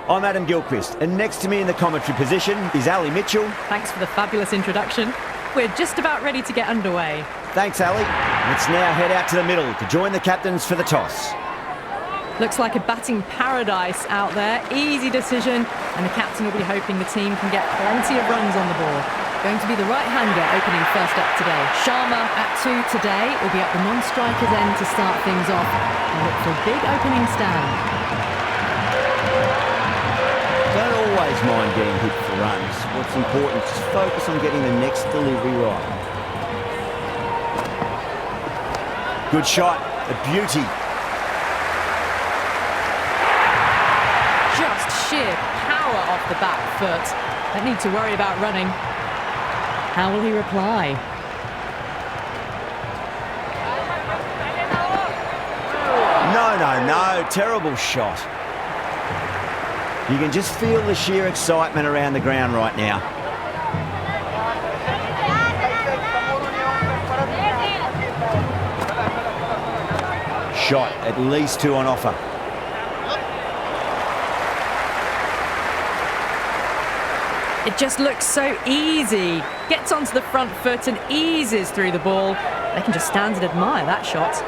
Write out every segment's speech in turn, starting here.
I'm Adam Gilchrist, and next to me in the commentary position is Ali Mitchell. Thanks for the fabulous introduction. We're just about ready to get underway. Thanks, Ali. Let's now head out to the middle to join the captains for the toss. Looks like a batting paradise out there. Easy decision, and the captain will be hoping the team can get plenty of runs on the ball. Going to be the right-hander opening first up today. Sharma at 2 today will be at the non-striker's end to start things off and look for a big opening stand. Don't always mind getting hit for runs. What's important is focus on getting the next delivery right. Good shot, a beauty. Just sheer power off the back foot. Don't need to worry about running. How will he reply? No, terrible shot. You can just feel the sheer excitement around the ground right now. Shot, at least 2 on offer. It just looks so easy. Gets onto the front foot and eases through the ball. They can just stand and admire that shot.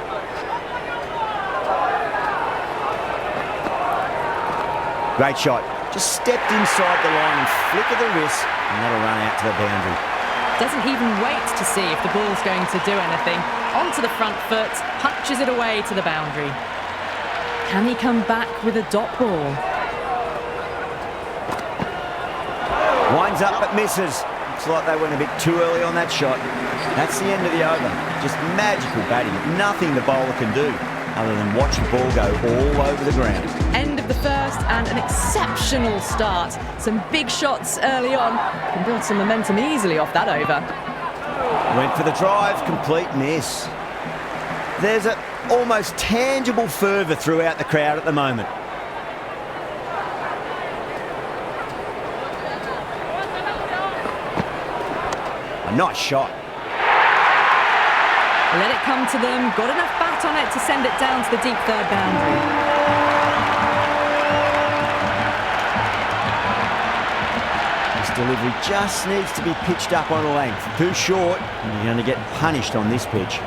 Great shot. Just stepped inside the line and flick of the wrist, and that'll run out to the boundary. Doesn't even wait to see if the ball's going to do anything. Onto the front foot, punches it away to the boundary. Can he come back with a dot ball? Winds up but misses. Looks like they went a bit too early on that shot. That's the end of the over. Just magical batting. Nothing the bowler can do other than watch the ball go all over the ground. End of the first and an exceptional start. Some big shots early on. Can build some momentum easily off that over. Went for the drive, complete miss. There's an almost tangible fervour throughout the crowd at the moment. A nice shot. Let it come to them. Got enough bat on it to send it down to the deep third boundary. This delivery just needs to be pitched up on a length. Too short, and you're going to get punished on this pitch.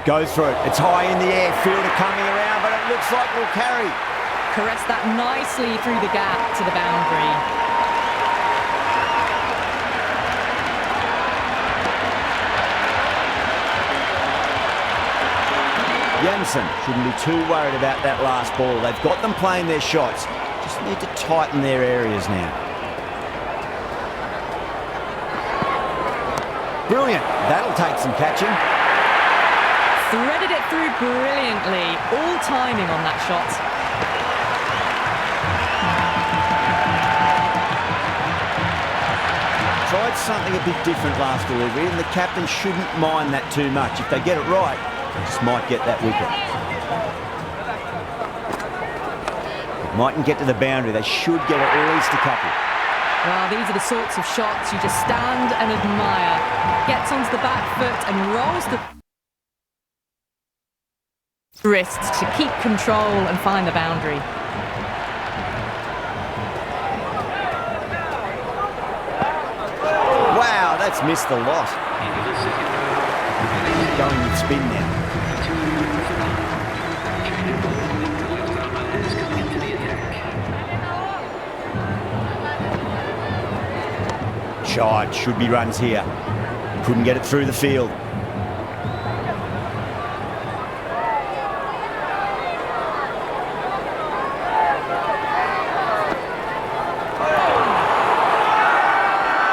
Goes for it. It's high in the air. Fielder coming around, but it looks like we'll carry. Caress that nicely through the gap to the boundary. Jansen shouldn't be too worried about that last ball. They've got them playing their shots. Just need to tighten their areas now. Brilliant. That'll take some catching. Threaded it through brilliantly. All timing on that shot. Tried something a bit different last delivery, and the captain shouldn't mind that too much. If they get it right, they just might get that wicket. Mightn't get to the boundary. They should get at least a couple. Well, these are the sorts of shots you just stand and admire. Gets onto the back foot and rolls the wrists to keep control and find the boundary. Wow, that's missed the lot. Going with spin now. Shot, should be runs here. Couldn't get it through the field.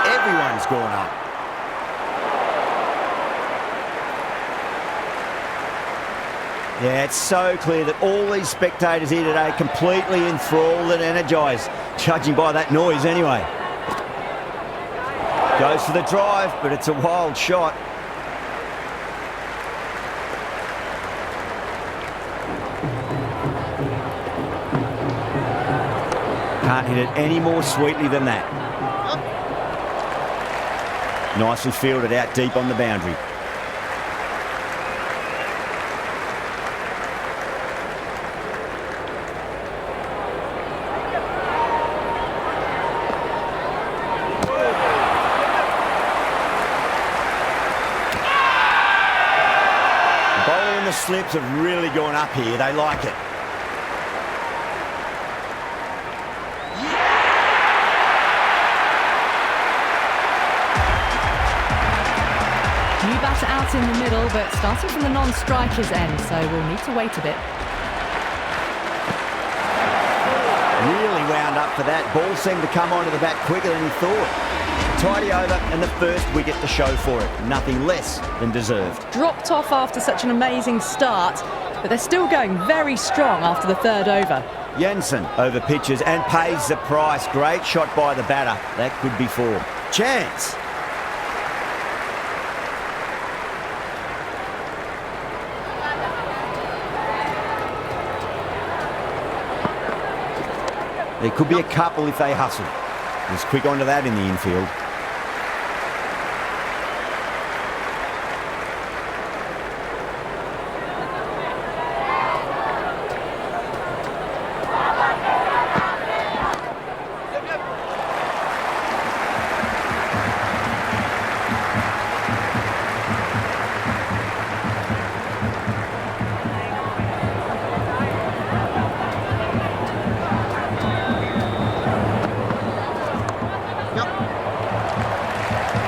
Everyone's gone up. Yeah, it's so clear that all these spectators here today completely enthralled and energised, judging by that noise anyway. Goes for the drive, but it's a wild shot. Can't hit it any more sweetly than that. Nicely fielded out deep on the boundary. slips have really gone up here. They like it. New batter out in the middle, but starting from the non-striker's end, so we'll need to wait a bit. Really wound up for that. Ball seemed to come onto the bat quicker than he thought. Tidy over and the first wicket to show for it. Nothing less than deserved. Dropped off after such an amazing start, but they're still going very strong after the third over. Jensen over pitches and pays the price. Great shot by the batter. That could be four. Chance. There could be a couple if they hustle. He's quick onto that in the infield.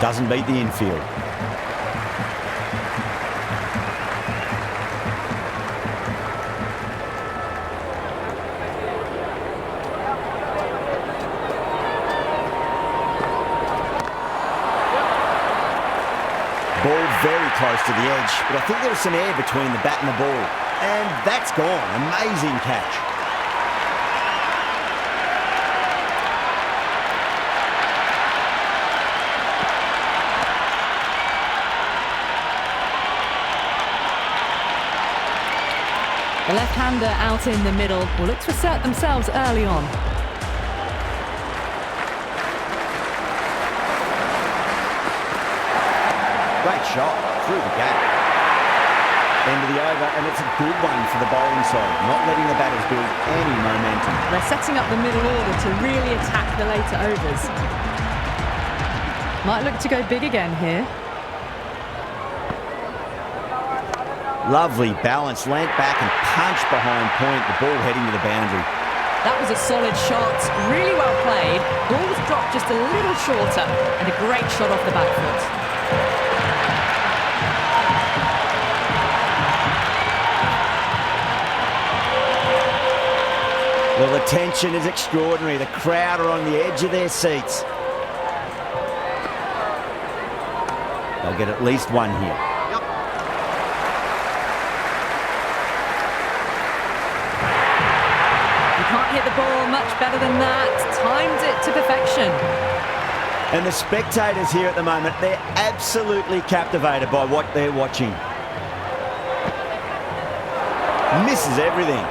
Doesn't beat the infield. Ball very close to the edge, but I think there was some air between the bat and the ball. And that's gone. Amazing catch. The left-hander out in the middle will look to assert themselves early on. Great shot through the gap. End of the over, and it's a good one for the bowling side, not letting the batters build any momentum. They're setting up the middle order to really attack the later overs. Might look to go big again here. Lovely balance, leant back and punched behind point, the ball heading to the boundary. That was a solid shot, really well played. Ball was dropped just a little shorter, and a great shot off the back foot. Well, the tension is extraordinary. The crowd are on the edge of their seats. They'll get at least one here. Can't hit the ball much better than that. Timed it to perfection. And the spectators here at the moment, they're absolutely captivated by what they're watching. Misses everything.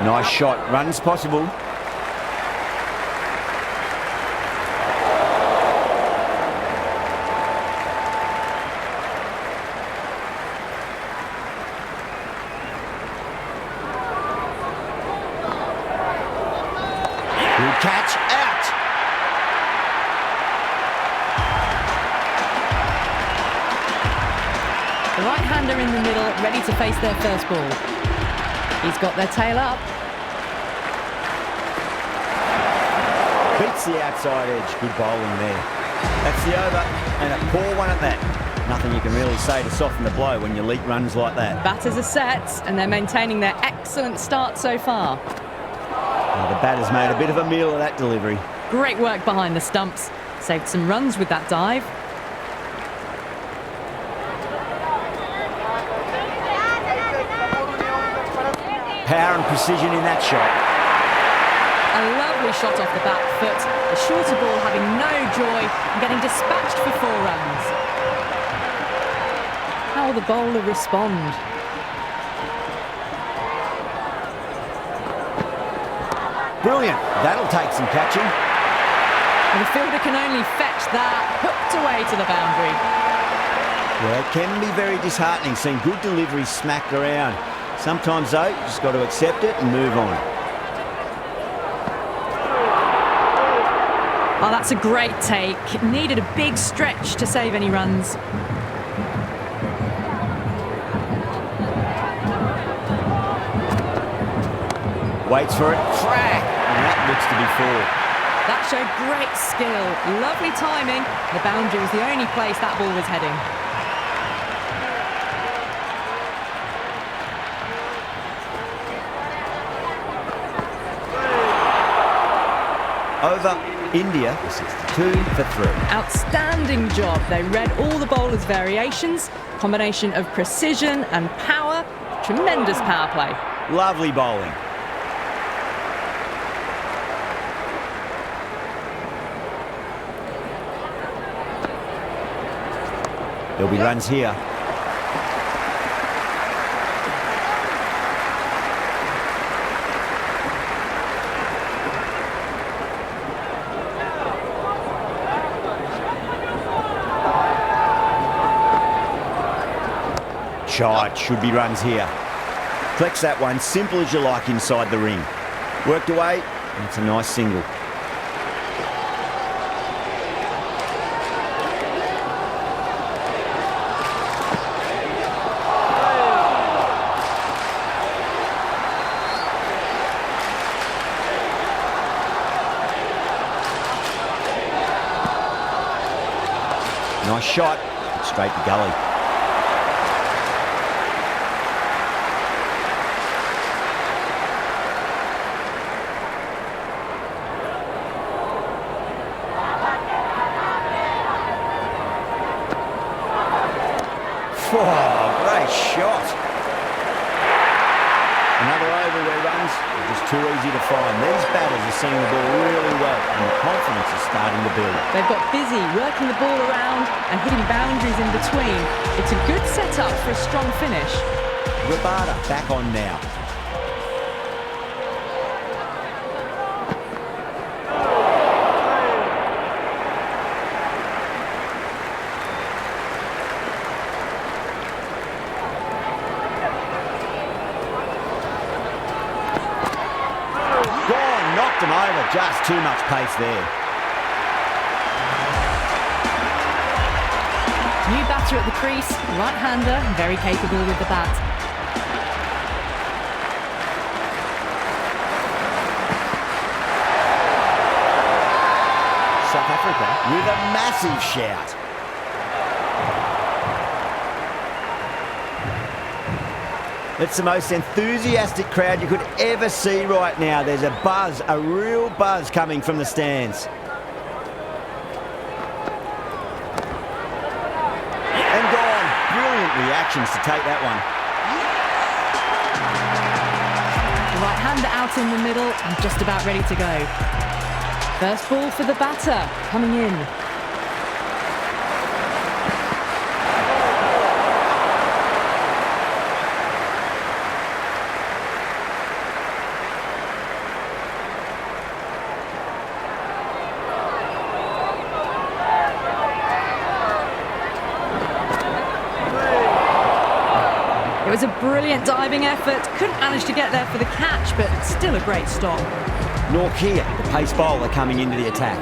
Nice shot. Runs possible. Good catch, out. The right-hander in the middle, ready to face their first ball. He's got their tail up. Beats the outside edge. Good bowling there. That's the over, and a poor one at that. Nothing you can really say to soften the blow when you leak runs like that. Batters are set, and they're maintaining their excellent start so far. The batter's made a bit of a meal of that delivery. Great work behind the stumps. Saved some runs with that dive. Power and precision in that shot. A lovely shot off the back foot. The shorter ball having no joy and getting dispatched for 4 runs. How will the bowler respond? Brilliant. That'll take some catching. And the fielder can only fetch that, hooked away to the boundary. Yeah, it can be very disheartening seeing good deliveries smacked around. Sometimes, though, you just got to accept it and move on. Oh, that's a great take. Needed a big stretch to save any runs. Waits for it, crack! And that looks to be four. That showed great skill. Lovely timing. The boundary was the only place that ball was heading. Over India, 62 for 3. Outstanding job. They read all the bowlers' variations, combination of precision and power. Tremendous power play. Lovely bowling. There'll be runs here. Shot, should be runs here. Collects that one, simple as you like inside the ring. Worked away, and it's a nice single. Nice shot, straight to gully. Oh, great shot. Another over where runs are just too easy to find. These batters are seeing the ball really well and the confidence is starting to build. They've got busy working the ball around and hitting boundaries in between. It's a good setup for a strong finish. Rabada back on now. Knocked him over, just too much pace there. New batter at the crease, right-hander, very capable with the bat. South Africa with a massive shout. It's the most enthusiastic crowd you could ever see right now. There's a buzz, a real buzz coming from the stands. And gone. Brilliant reactions to take that one. The right-hander out in the middle and just about ready to go. First ball for the batter, coming in. It was a brilliant diving effort. Couldn't manage to get there for the catch, but still a great stop. Norkia, the pace bowler, coming into the attack.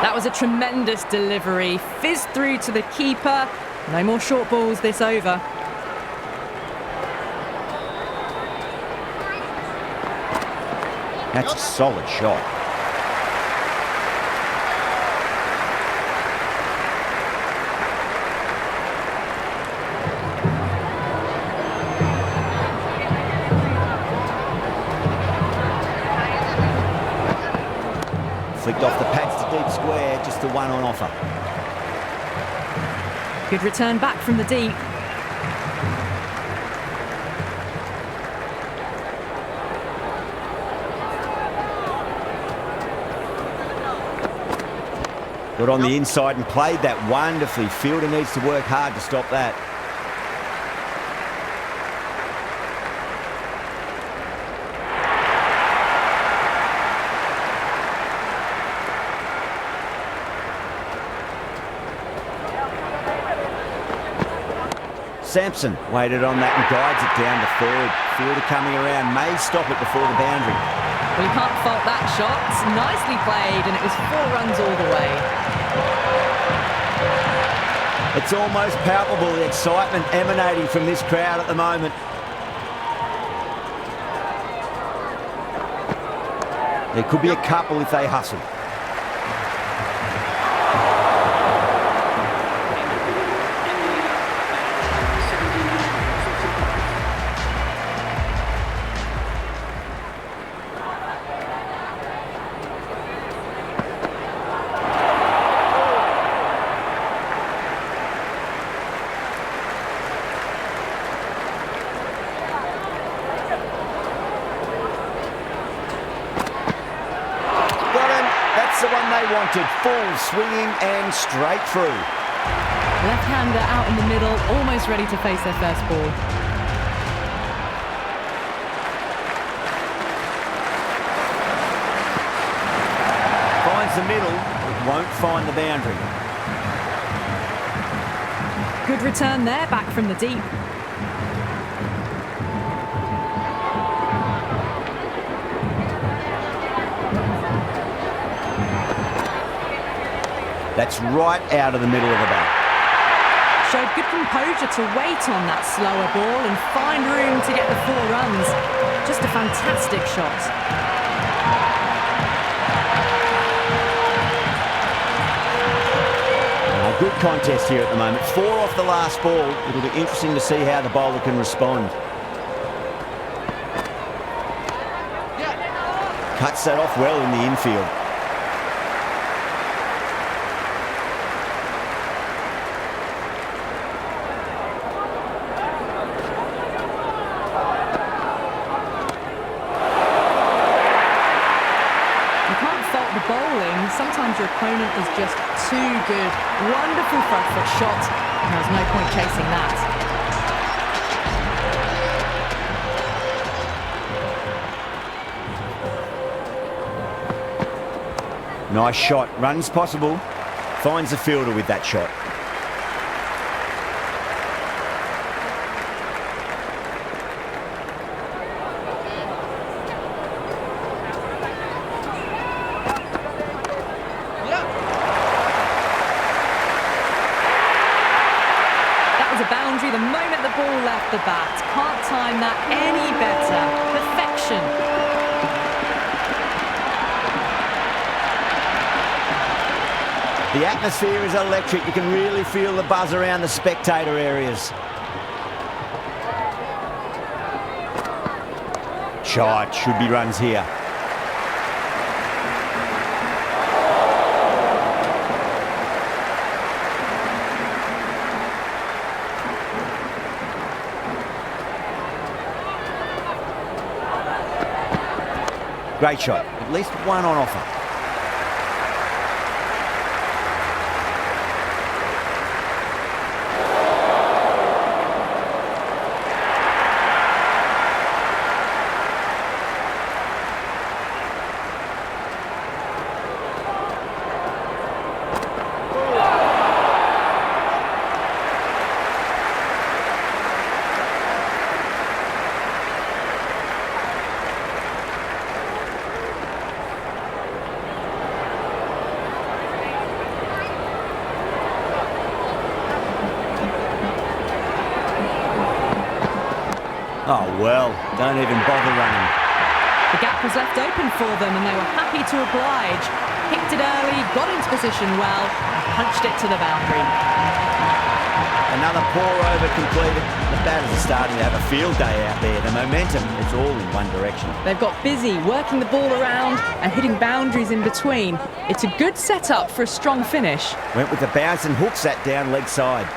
That was a tremendous delivery. Fizzed through to the keeper. No more short balls this over. That's a solid shot. Flicked off the pads to deep square, just the one on offer. Good return back from the deep. Got on the inside and played that wonderfully. Fielder needs to work hard to stop that. Sampson waited on that and guides it down to third. Fielder coming around, may stop it before the boundary. Well, you can't fault that shot. It's nicely played, and it was 4 runs all the way. It's almost palpable, the excitement emanating from this crowd at the moment. There could be a couple if they hustle. The one they wanted, full swinging and straight through. Left-hander out in the middle, almost ready to face their first ball. Finds the middle, but won't find the boundary. Good return there, back from the deep. That's right out of the middle of the bat. Showed good composure to wait on that slower ball and find room to get the 4 runs. Just a fantastic shot. A good contest here at the moment. 4 off the last ball. It'll be interesting to see how the bowler can respond. Cuts that off well in the infield. Sometimes your opponent is just too good. Wonderful front foot shot. There's no point chasing that. Nice shot. Runs possible. Finds the fielder with that shot. The moment the ball left the bat. Can't time that any better. Perfection. The atmosphere is electric. You can really feel the buzz around the spectator areas. Shot. Should be runs here. Great shot. At least one on offer. Oh, well, don't even bother running. The gap was left open for them and they were happy to oblige. Picked it early, got into position well, and punched it to the boundary. Another poor over completed. The batters are starting to have a field day out there. The momentum, it's all in one direction. They've got busy working the ball around and hitting boundaries in between. It's a good setup for a strong finish. Went with the bounce and hooks that down leg side.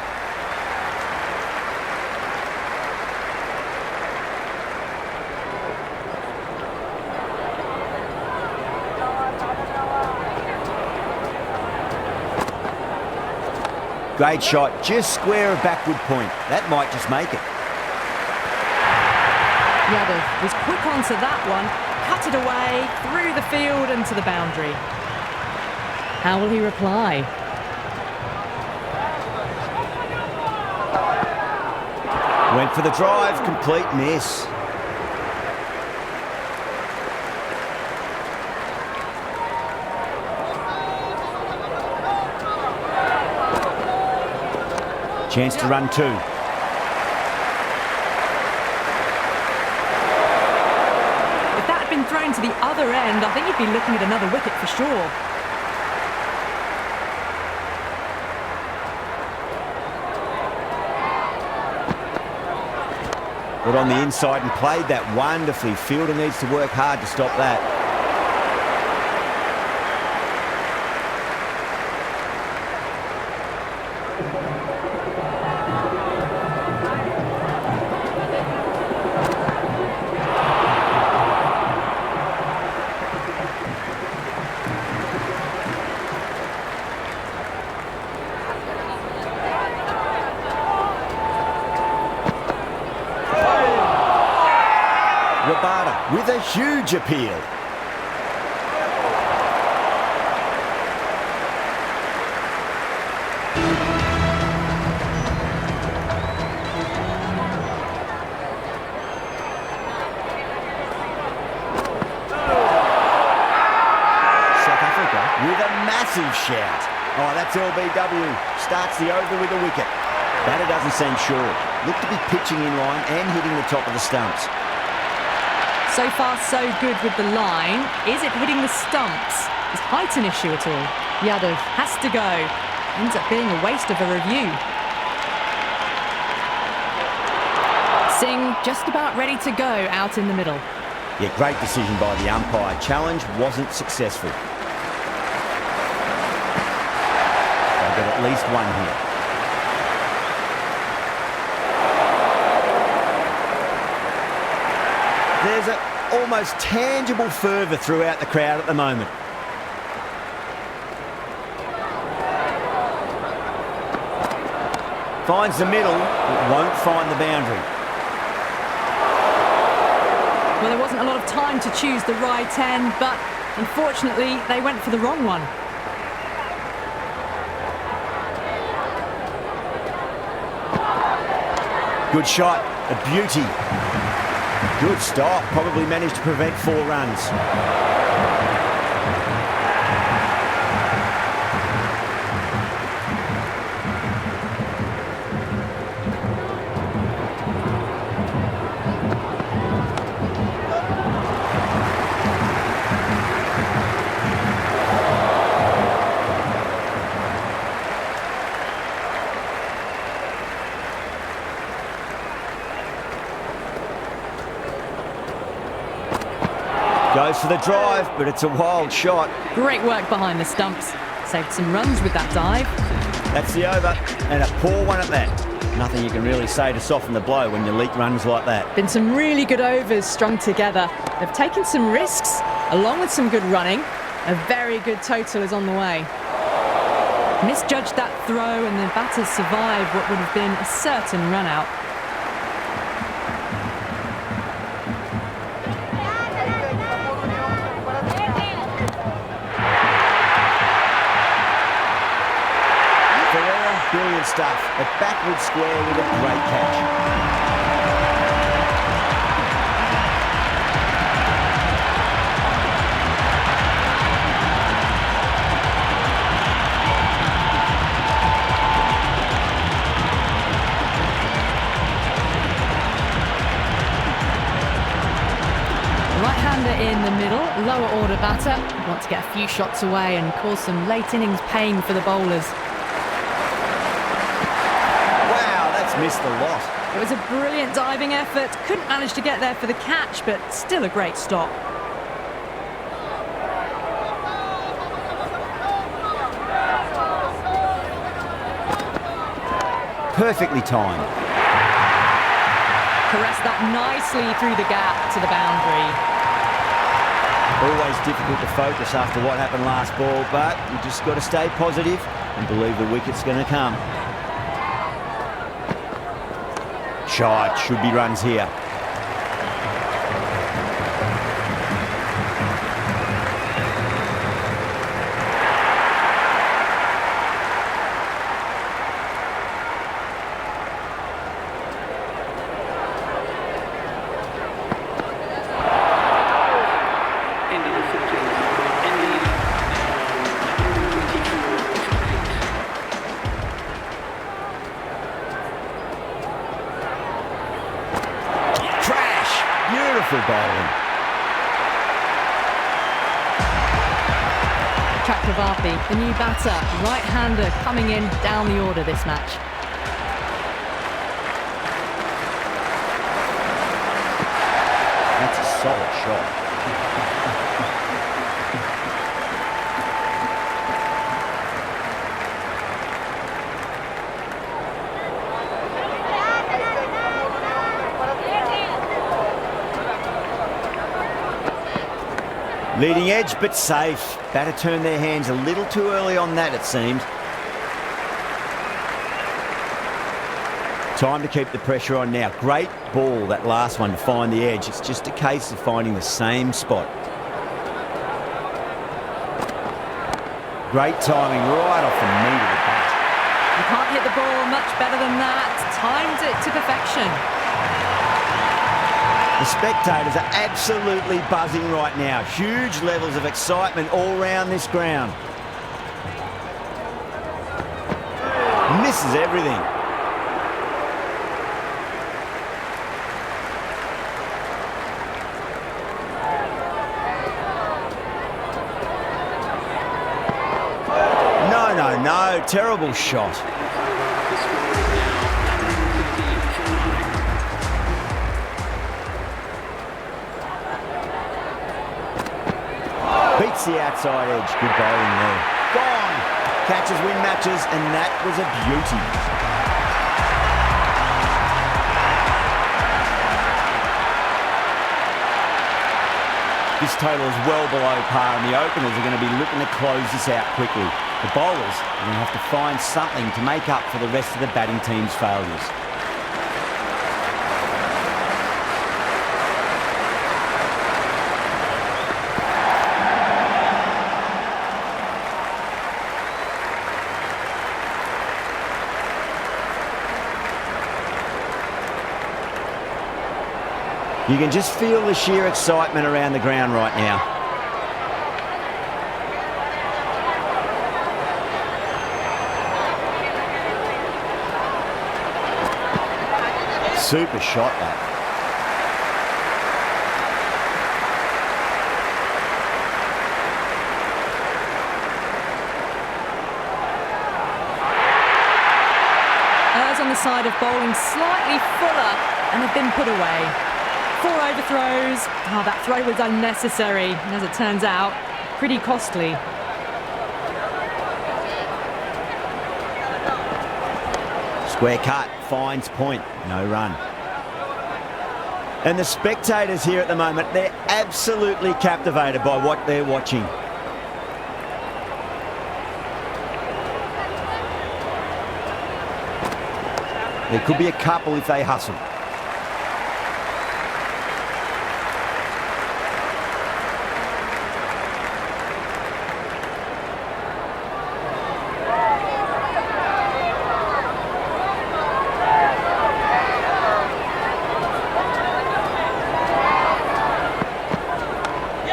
Great shot, just square of backward point. That might just make it. Yadav was quick onto that one, cut it away, through the field and to the boundary. How will he reply? Went for the drive, complete miss. Chance to run 2. If that had been thrown to the other end, I think you'd be looking at another wicket for sure. Got on the inside and played that wonderfully. Fielder needs to work hard to stop that. With a huge appeal. South Africa with a massive shout. Oh, that's LBW. Starts the over with a wicket. Batter doesn't seem sure. Looked to be pitching in line and hitting the top of the stumps. So far, so good with the line. Is it hitting the stumps? Is height an issue at all? Yadav has to go. Ends up being a waste of a review. Singh just about ready to go out in the middle. Yeah, great decision by the umpire. Challenge wasn't successful. They've got at least one here. There's an almost tangible fervour throughout the crowd at the moment. Finds the middle, but won't find the boundary. Well, there wasn't a lot of time to choose the right end, but unfortunately, they went for the wrong one. Good shot, a beauty. Good stop, probably managed to prevent 4 runs. Goes for the drive, but it's a wild shot. Great work behind the stumps. Saved some runs with that dive. That's the over, and a poor one at that. Nothing you can really say to soften the blow when you leak runs like that. Been some really good overs strung together. They've taken some risks, along with some good running. A very good total is on the way. Misjudged that throw, and the batters survived what would have been a certain run out. Brilliant stuff. A backward square with a great catch. Right-hander in the middle, lower order batter. Want to get a few shots away and cause some late innings pain for the bowlers. Missed the lot. It was a brilliant diving effort. Couldn't manage to get there for the catch, but still a great stop. Perfectly timed. Caressed that nicely through the gap to the boundary. Always difficult to focus after what happened last ball, but you just got to stay positive and believe the wicket's going to come. Shot, should be runs here. Beautiful bowling. Chakravarthy, the new batter, right-hander coming in down the order this match. That's a solid shot. Leading edge, but safe. Batter turned their hands a little too early on that, it seemed. Time to keep the pressure on now. Great ball, that last one, to find the edge. It's just a case of finding the same spot. Great timing right off the meat of the bat. You can't hit the ball much better than that. Timed it to perfection. The spectators are absolutely buzzing right now. Huge levels of excitement all around this ground. Misses everything. No, terrible shot. Beats the outside edge. Good bowling there. Gone. Catches win matches, and that was a beauty. This total is well below par, and the openers are going to be looking to close this out quickly. The bowlers are going to have to find something to make up for the rest of the batting team's failures. You can just feel the sheer excitement around the ground right now. Super shot, that. Errs on the side of bowling slightly fuller and have been put away. 4 overthrows. Oh, that throw was unnecessary, and as it turns out, pretty costly. Square cut, finds point, no run. And the spectators here at the moment, they're absolutely captivated by what they're watching. There could be a couple if they hustle.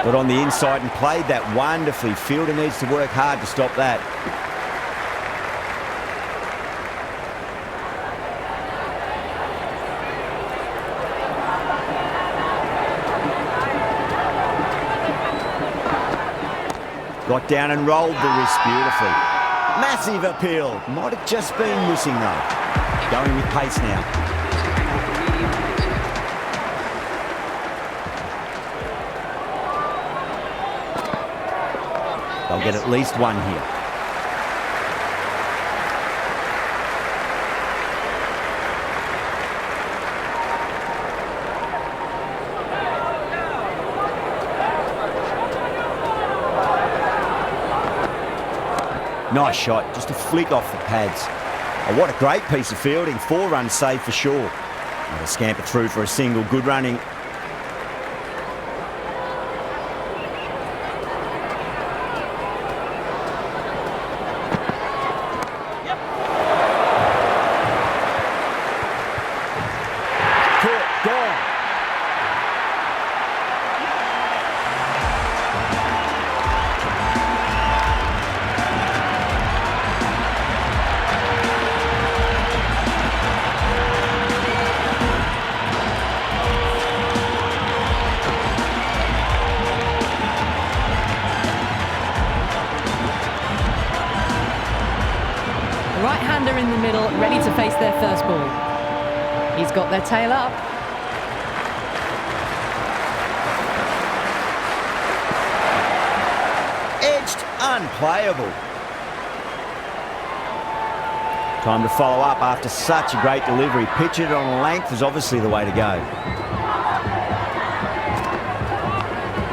Got on the inside and played that wonderfully. Fielder needs to work hard to stop that. Got down and rolled the wrist beautifully. Massive appeal. Might have just been missing though. Going with pace now. They'll get at least one here. Nice shot, just a flick off the pads. Oh, what a great piece of fielding. 4 runs saved for sure. And a scamper through for a single. Good running. Right-hander in the middle, ready to face their first ball. He's got their tail up. Edged, unplayable. Time to follow up after such a great delivery. Pitch it on length is obviously the way to go.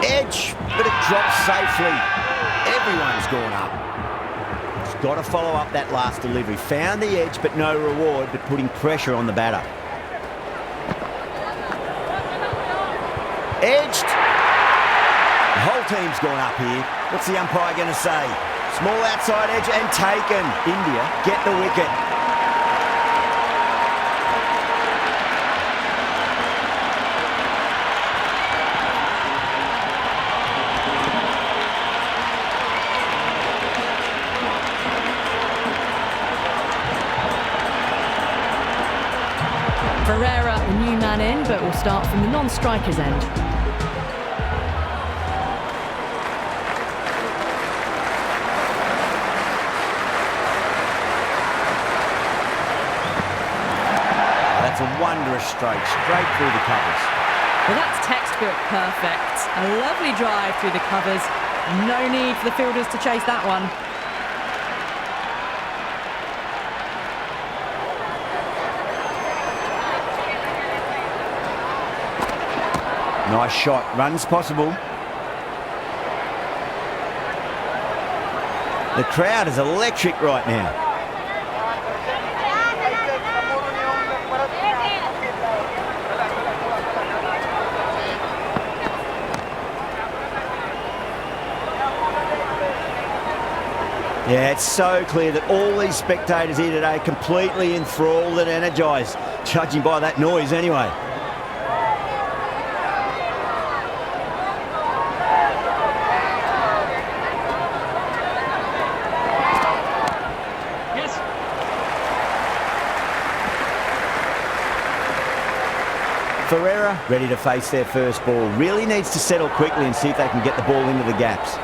Edge, but it drops safely. Everyone's gone up. He's got to follow up that last delivery. Found the edge, but no reward, but putting pressure on the batter. Edged. The whole team's gone up here. What's the umpire going to say? Small outside edge and taken. India get the wicket. Ferreira, the new man in, but will start from the non-striker's end. That's a wondrous stroke, straight through the covers. Well, that's textbook perfect. A lovely drive through the covers. No need for the fielders to chase that one. Nice shot, runs possible. The crowd is electric right now. Yeah, it's so clear that all these spectators here today are completely enthralled and energised, judging by that noise anyway. Ferreira ready to face their first ball. Really needs to settle quickly and see if they can get the ball into the gaps.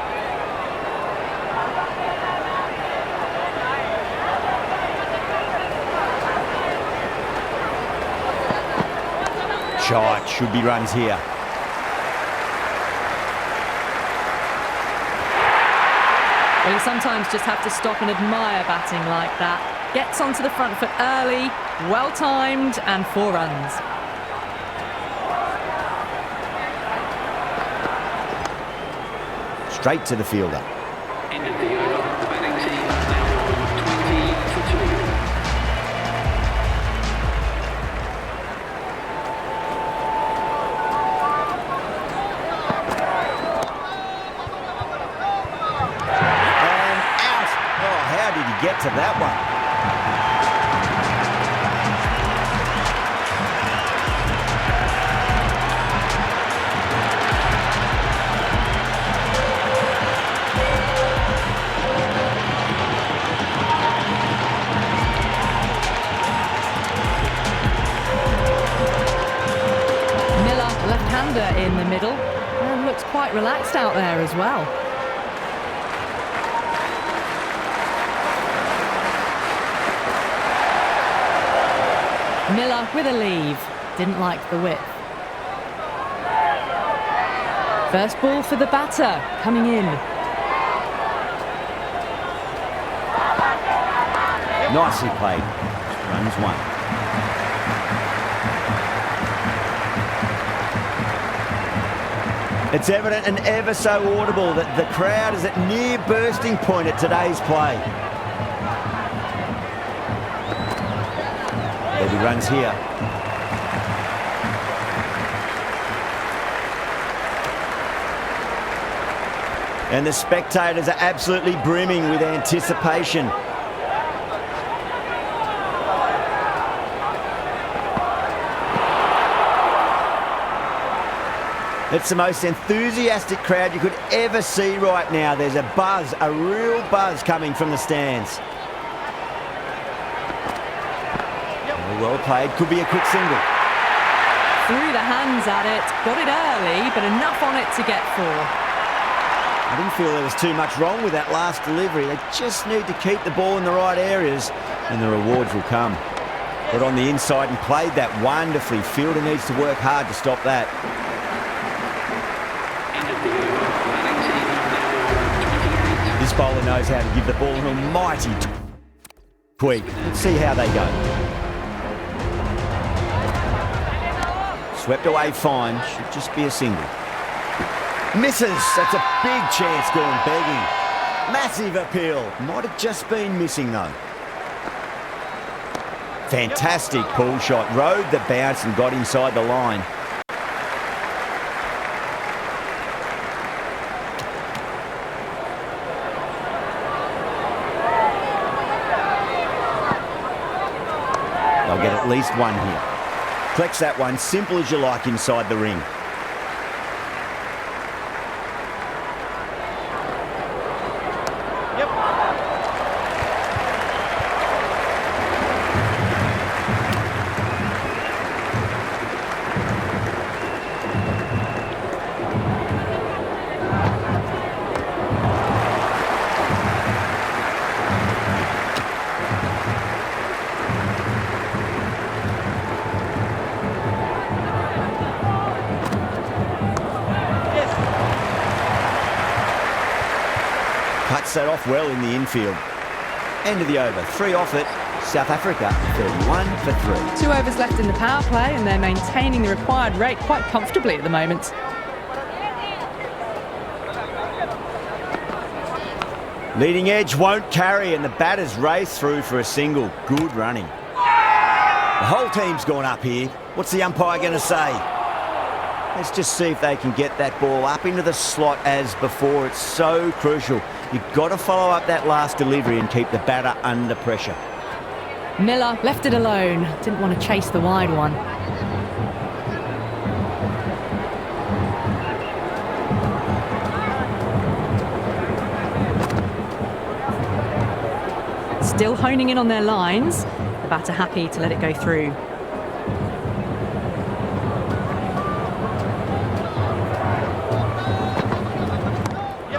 Shot, should be runs here. Well, you sometimes just have to stop and admire batting like that. Gets onto the front foot early, well-timed, and 4 runs. Straight to the fielder. End of the over. The batting team now on 20 for 2. And out. Oh, how did he get to that one? In the middle, and looks quite relaxed out there as well. Miller with a leave, didn't like the width. First ball for the batter, coming in. Nicely played. Runs 1. It's evident and ever so audible that the crowd is at near bursting point at today's play. There'll be runs here. And the spectators are absolutely brimming with anticipation. It's the most enthusiastic crowd you could ever see right now. There's a buzz, a real buzz coming from the stands. Well played, could be a quick single. Threw the hands at it, got it early, but enough on it to get 4. I didn't feel there was too much wrong with that last delivery. They just need to keep the ball in the right areas and the rewards will come. But on the inside and played that wonderfully. Fielder needs to work hard to stop that. This bowler knows how to give the ball an almighty tweak. Let's see how they go. Swept away fine. Should just be a single. Misses. That's a big chance gone begging. Massive appeal. Might have just been missing though. Fantastic pull shot. Rode the bounce and got inside the line. They'll get at least one here. Flex that one, simple as you like inside the ring. Cuts that off well in the infield. End of the over. 3 off it. South Africa 31 for 3. 2 overs left in the power play, and they're maintaining the required rate quite comfortably at the moment. Leading edge won't carry, and the batters race through for a single. Good running. The whole team's gone up here. What's the umpire going to say? Let's just see if they can get that ball up into the slot as before. It's so crucial. You've got to follow up that last delivery and keep the batter under pressure. Miller left it alone. Didn't want to chase the wide one. Still honing in on their lines. The batter happy to let it go through.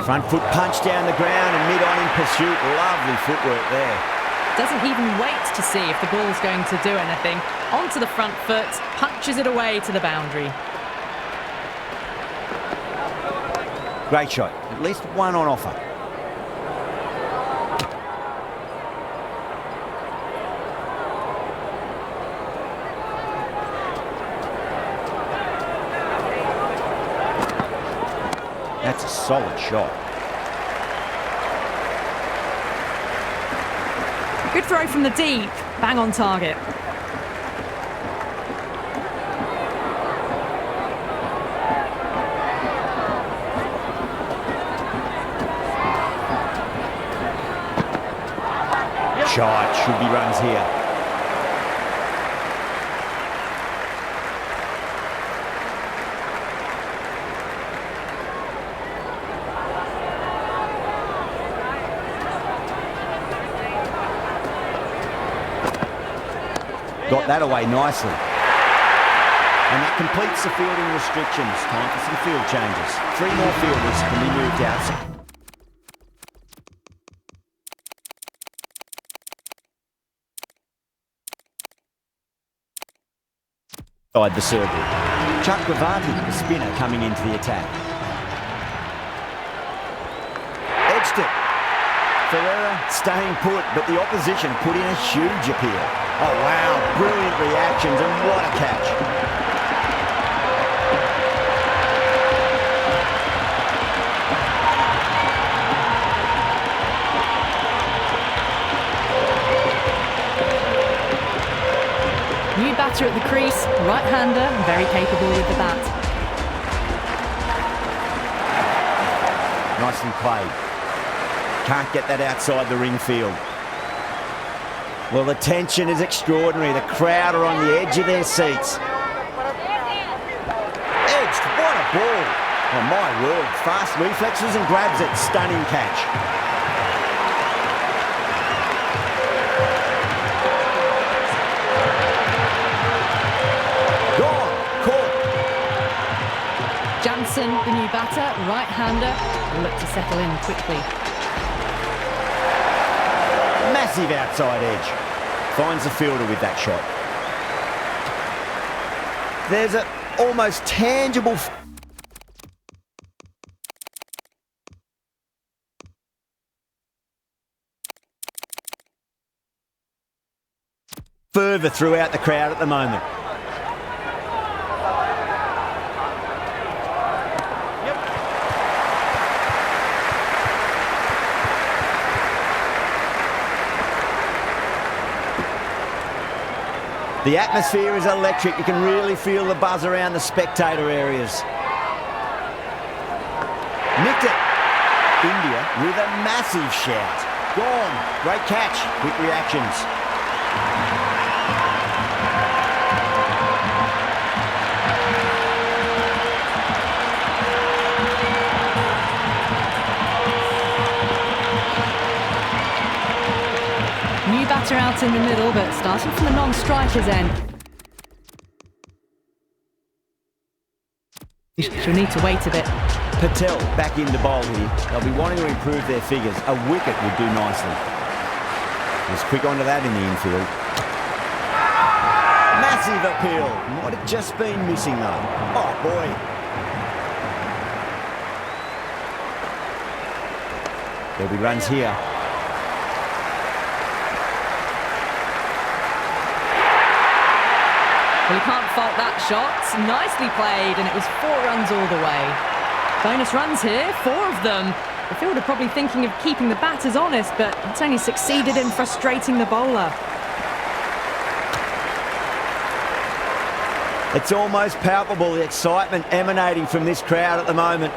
Front foot punch down the ground and mid-on in pursuit. Lovely footwork there. Doesn't even wait to see if the ball's going to do anything. Onto the front foot, punches it away to the boundary. Great shot. At least one on offer. That's a solid shot. Good throw from the deep. Bang on target. Shot. Should be runs here. Got that away nicely. And that completes the fielding restrictions. Time for some field changes. 3 more fielders can be moved out. Inside the circle. Chakravarthy, the spinner, coming into the attack. Edged it. Ferreira staying put, but the opposition put in a huge appeal. Oh wow, brilliant reactions and what a catch. New batter at the crease, right-hander, very capable with the bat. Nicely played. Can't get that outside the ring field. Well, the tension is extraordinary. The crowd are on the edge of their seats. Edged, what a ball. Oh my word, fast reflexes and grabs it. Stunning catch. Gone, caught. Jansen, the new batter, right-hander, will look to settle in quickly. Massive outside edge. Finds the fielder with that shot. There's an almost tangible... fervour throughout the crowd at the moment. The atmosphere is electric. You can really feel the buzz around the spectator areas. Nicked it. India with a massive shout. Gone. Great catch. Quick reactions. New batter out in the middle, but starting from the non-striker's end. She'll need to wait a bit. Patel back into bowl here. They'll be wanting to improve their figures. A wicket would do nicely. Was quick onto that in the infield. Massive appeal. Might have just been missing though. Oh boy. There'll be runs here. Well, you can't fault that shot. Nicely played, and it was 4 runs all the way. Bonus runs here, 4 of them. The fielder probably thinking of keeping the batters honest, but it's only succeeded in frustrating the bowler. It's almost palpable, the excitement emanating from this crowd at the moment.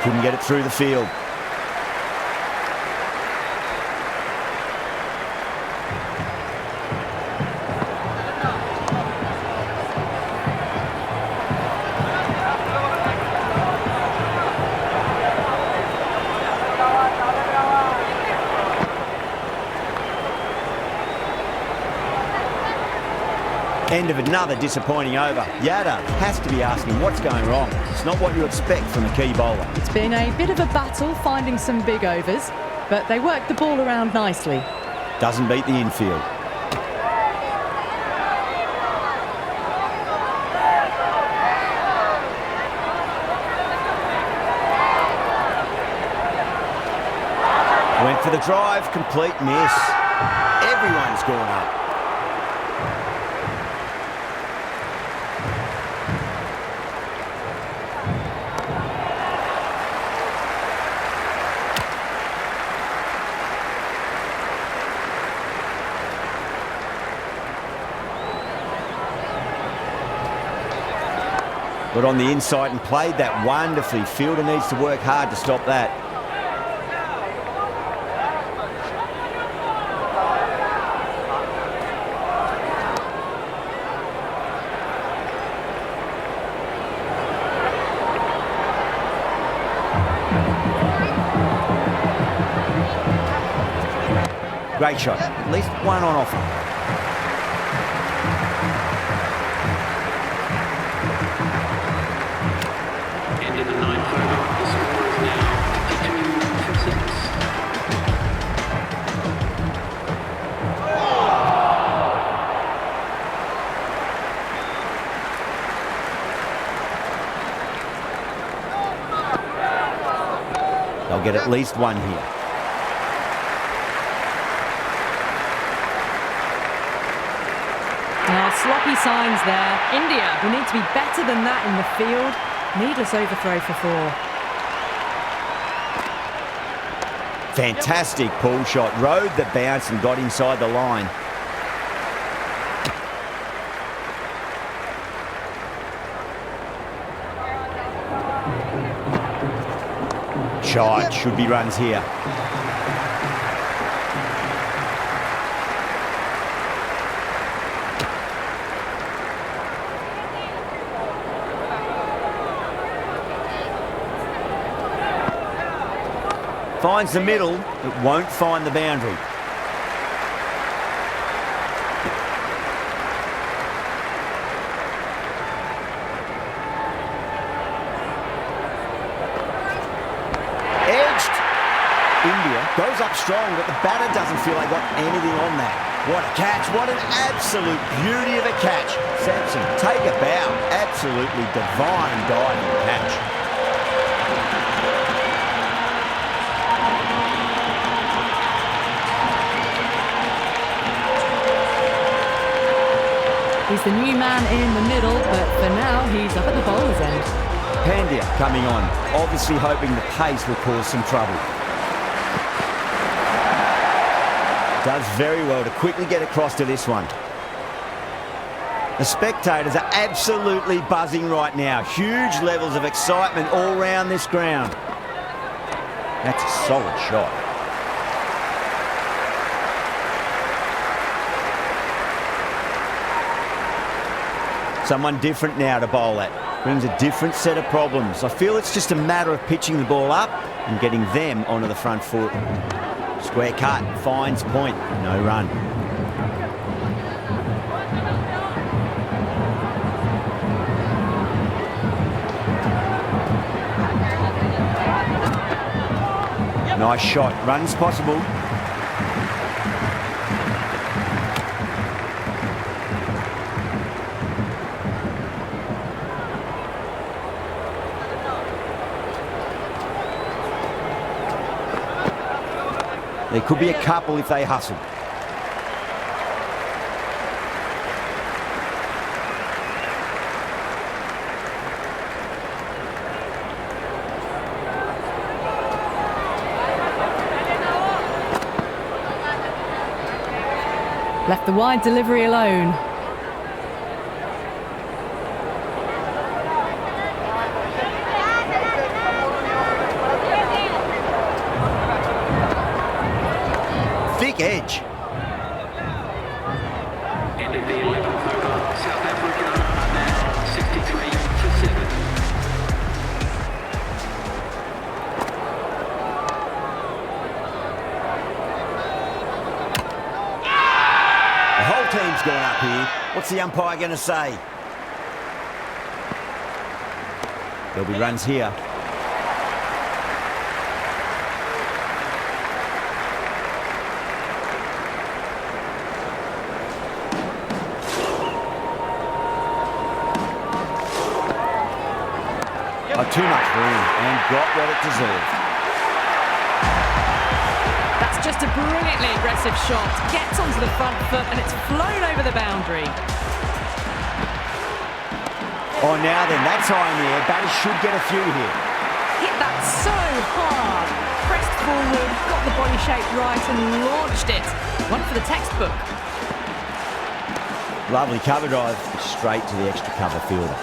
Couldn't get it through the field. End of another disappointing over. Yadav has to be asking what's going wrong. It's not what you expect from a key bowler. It's been a bit of a battle finding some big overs, but they worked the ball around nicely. Doesn't beat the infield. Went for the drive, complete miss. Everyone's gone up. Got on the inside and played that wonderfully. Fielder needs to work hard to stop that. Great shot. At least one on offer. In the 9th over, the score is now 52 for 6. They'll get at least one here. Now, sloppy signs there. India will need to be better than that in the field. Needless overthrow for 4. Fantastic pull shot. Rode the bounce and got inside the line. Shot. Should be runs here. Finds the middle, it won't find the boundary. Edged. India Goes up strong, but the batter doesn't feel they got anything on that. What a catch. What an absolute beauty of a catch. Sampson, take a bow. Absolutely divine diving catch. He's the new man in the middle, but for now, he's up at the bowler's end. Pandya coming on, obviously hoping the pace will cause some trouble. Does very well to quickly get across to this one. The spectators are absolutely buzzing right now. Huge levels of excitement all round this ground. That's a solid shot. Someone different now to bowl at. Brings a different set of problems. I feel it's just a matter of pitching the ball up and getting them onto the front foot. Square cut, finds point, no run. Nice shot, runs possible. There could be a couple if they hustle. Left the wide delivery alone. Thick edge. End of the 11th over. South Africa now 63 for 7. The whole team's gone up here. What's the umpire going to say? There'll be runs here. Too much room and got what it deserved. That's just a brilliantly aggressive shot. Gets onto the front foot and it's flown over the boundary. Oh, now then, that's high in the air. Batters should get a few here. Hit that so hard. Pressed forward, got the body shape right and launched it. One for the textbook. Lovely cover drive, straight to the extra cover fielder.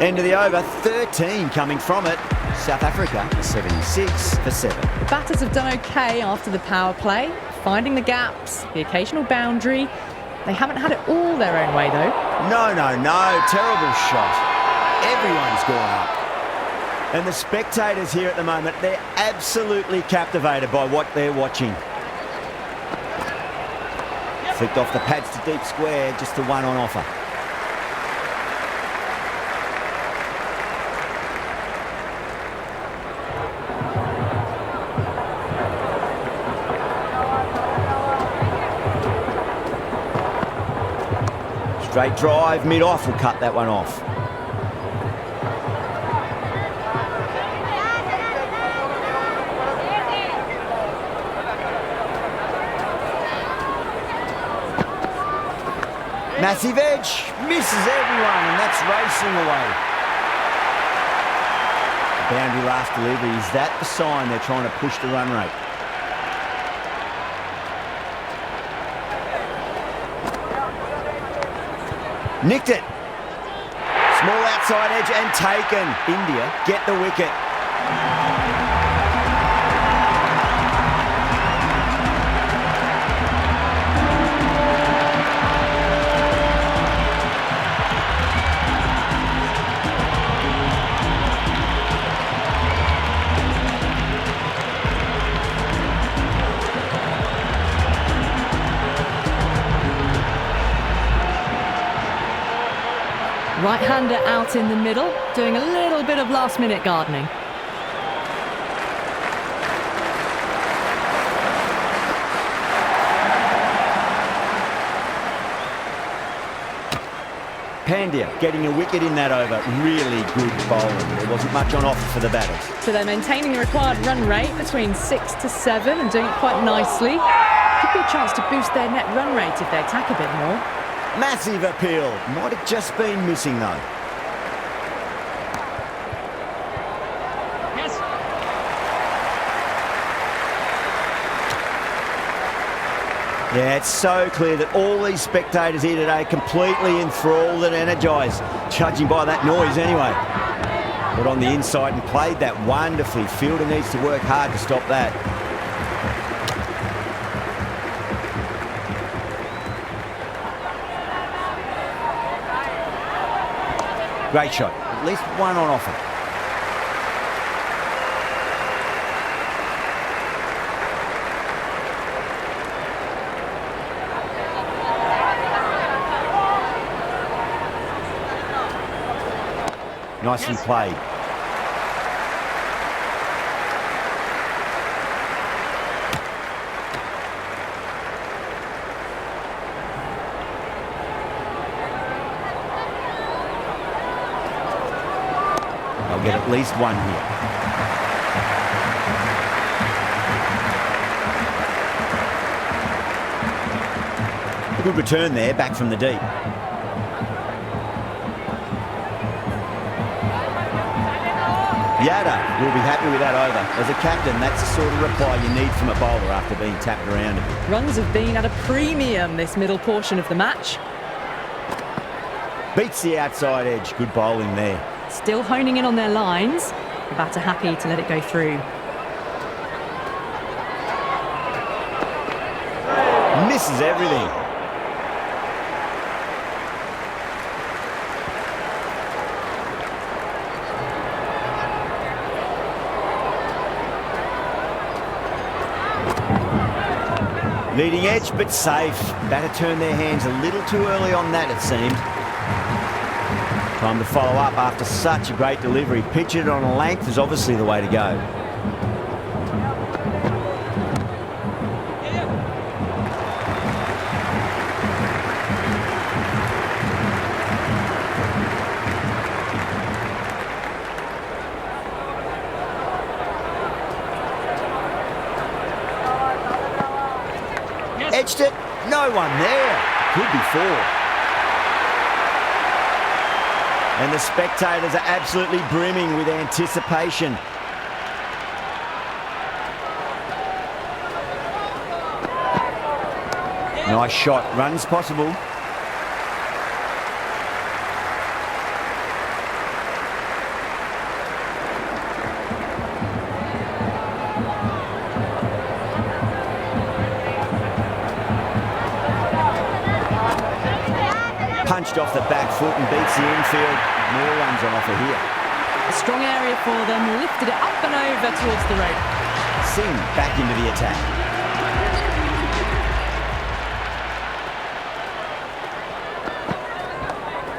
End of the over, 13 coming from it. South Africa, 76 for 7. Batters have done okay after the power play, finding the gaps, the occasional boundary. They haven't had it all their own way, though. No, terrible shot. Everyone's gone up. And the spectators here at the moment, they're absolutely captivated by what they're watching. Flicked off the pads to deep square, just the one on offer. Straight drive, mid-off will cut that one off. Massive edge, misses everyone, and that's racing away. Boundary last delivery, is that the sign they're trying to push the run rate? Nicked it. Small outside edge and taken. India get the wicket. Right-hander out in the middle, doing a little bit of last-minute gardening. Pandya getting a wicket in that over. Really good bowling. There wasn't much on offer for the batters. So they're maintaining the required run rate between 6 to 7 and doing it quite nicely. Could be a chance to boost their net run rate if they attack a bit more. Massive appeal. Might have just been missing though. Yes. Yeah, it's so clear that all these spectators here today completely enthralled and energised, judging by that noise anyway. But on the inside and played that wonderfully. Fielder needs to work hard to stop that. Great shot. At least one on offer. Nicely played. They'll get at least one here. A good return there, back from the deep. Yada will be happy with that over. As a captain, that's the sort of reply you need from a bowler after being tapped around a bit. Runs have been at a premium this middle portion of the match. Beats the outside edge. Good bowling there. Still honing in on their lines. The batter happy to let it go through. Misses everything. Leading edge, but safe. Batter turned their hands a little too early on that, it seemed. Time to follow up after such a great delivery. Pitch it on a length is obviously the way to go. Edged it. No one there. Could be four. And the spectators are absolutely brimming with anticipation. Nice shot. Runs possible. Punched off the back foot and beats the infield. More runs on offer here. A strong area for them, lifted it up and over towards the rope. Singh back into the attack.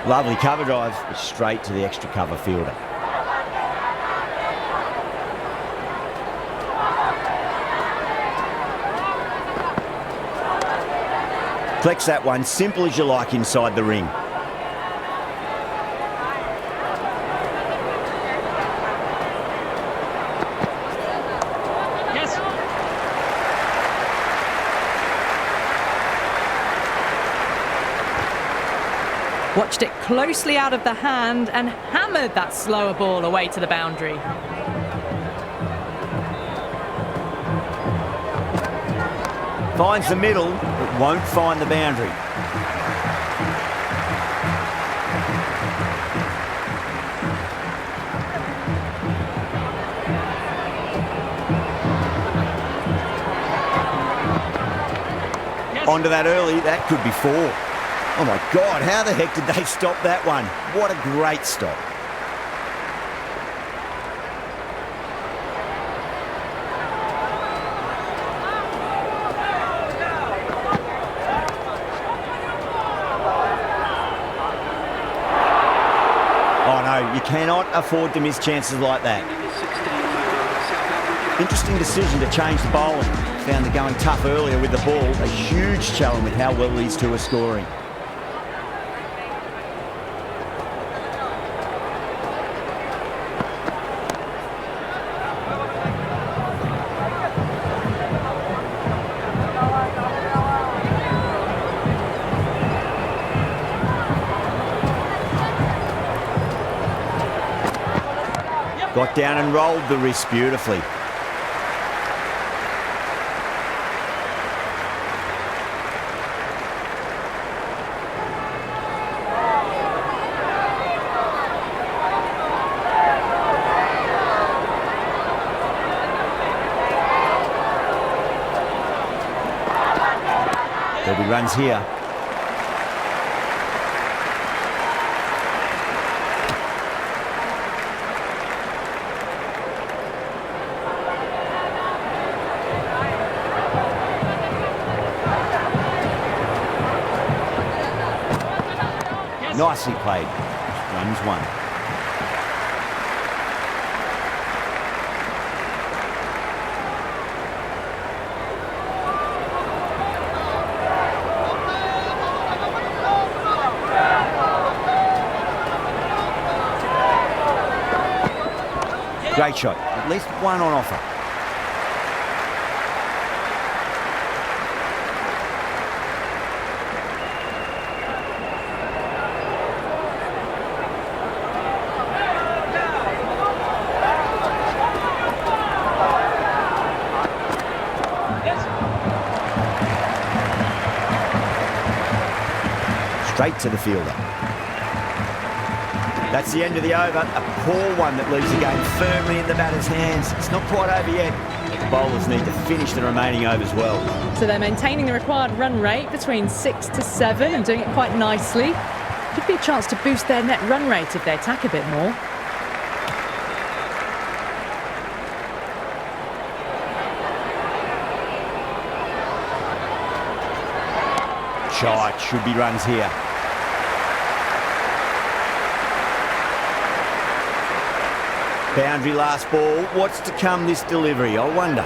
Lovely cover drive, straight to the extra cover fielder. Flex that one, simple as you like inside the ring. Yes. Watched it closely out of the hand and hammered that slower ball away to the boundary. Finds the middle, but won't find the boundary. Yes. Onto that early, that could be four. Oh my God, how the heck did they stop that one? What a great stop. Oh no, you cannot afford to miss chances like that. 16 over South Africa. Interesting decision to change the bowling. Found the going tough earlier with the ball. A huge challenge with how well these two are scoring. Got down and rolled the wrist beautifully. There'll be runs here. Nicely played. Runs one. Great shot. At least one on offer. Straight to the fielder. That's the end of the over. A poor one that leaves the game firmly in the batter's hands. It's not quite over yet. The bowlers need to finish the remaining overs well. So they're maintaining the required run rate between 6 to 7 and doing it quite nicely. Could be a chance to boost their net run rate if they attack a bit more. Shot. Should be runs here. Boundary last ball. What's to come this delivery? I wonder.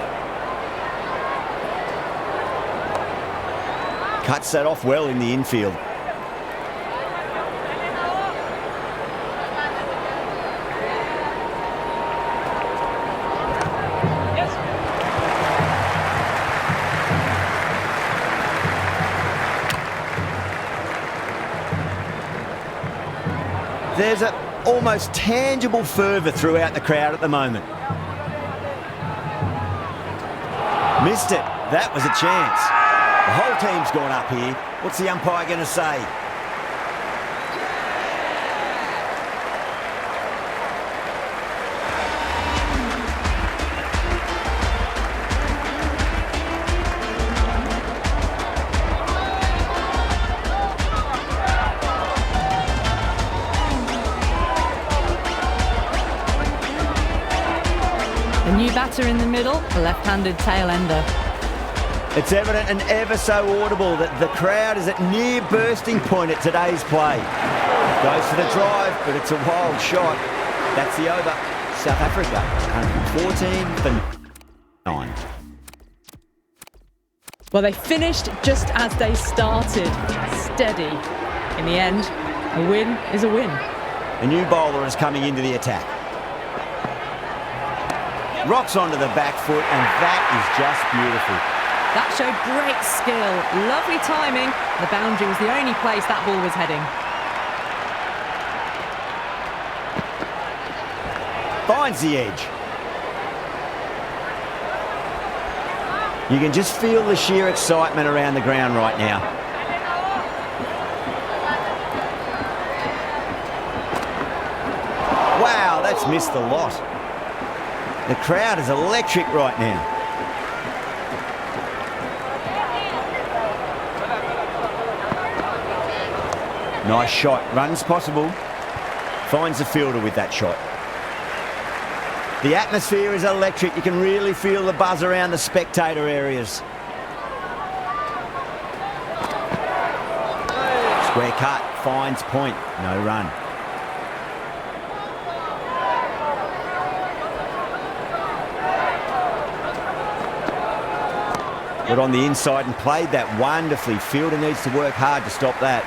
Cuts that off well in the infield. There's an almost tangible fervour throughout the crowd at the moment. Missed it. That was a chance. The whole team's gone up here. What's the umpire going to say? The new batter in the middle, a left-handed tail ender. It's evident and ever so audible that the crowd is at near bursting point at today's play. Goes for the drive, but it's a wild shot. That's the over. South Africa, 114 for 9. Well, they finished just as they started, steady. In the end, a win is a win. A new bowler is coming into the attack. Rocks onto the back foot, and that is just beautiful. That showed great skill, lovely timing. The boundary was the only place that ball was heading. Finds the edge. You can just feel the sheer excitement around the ground right now. Wow, that's missed the lot. The crowd is electric right now. Nice shot. Runs possible. Finds the fielder with that shot. The atmosphere is electric. You can really feel the buzz around the spectator areas. Square cut. Finds point. No run. Got on the inside and played that wonderfully. Fielder needs to work hard to stop that.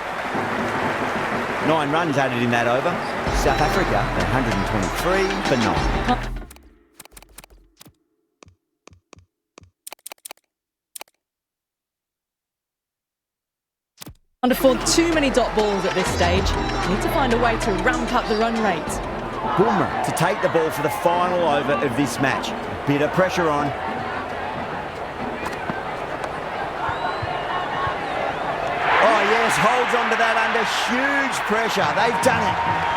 9 runs added in that over. South Africa at 123 for 9. Can't afford too many dot balls at this stage. Need to find a way to ramp up the run rate. Boomer to take the ball for the final over of this match. Bit of pressure on. Oh yes, holds on to that under huge pressure. They've done it.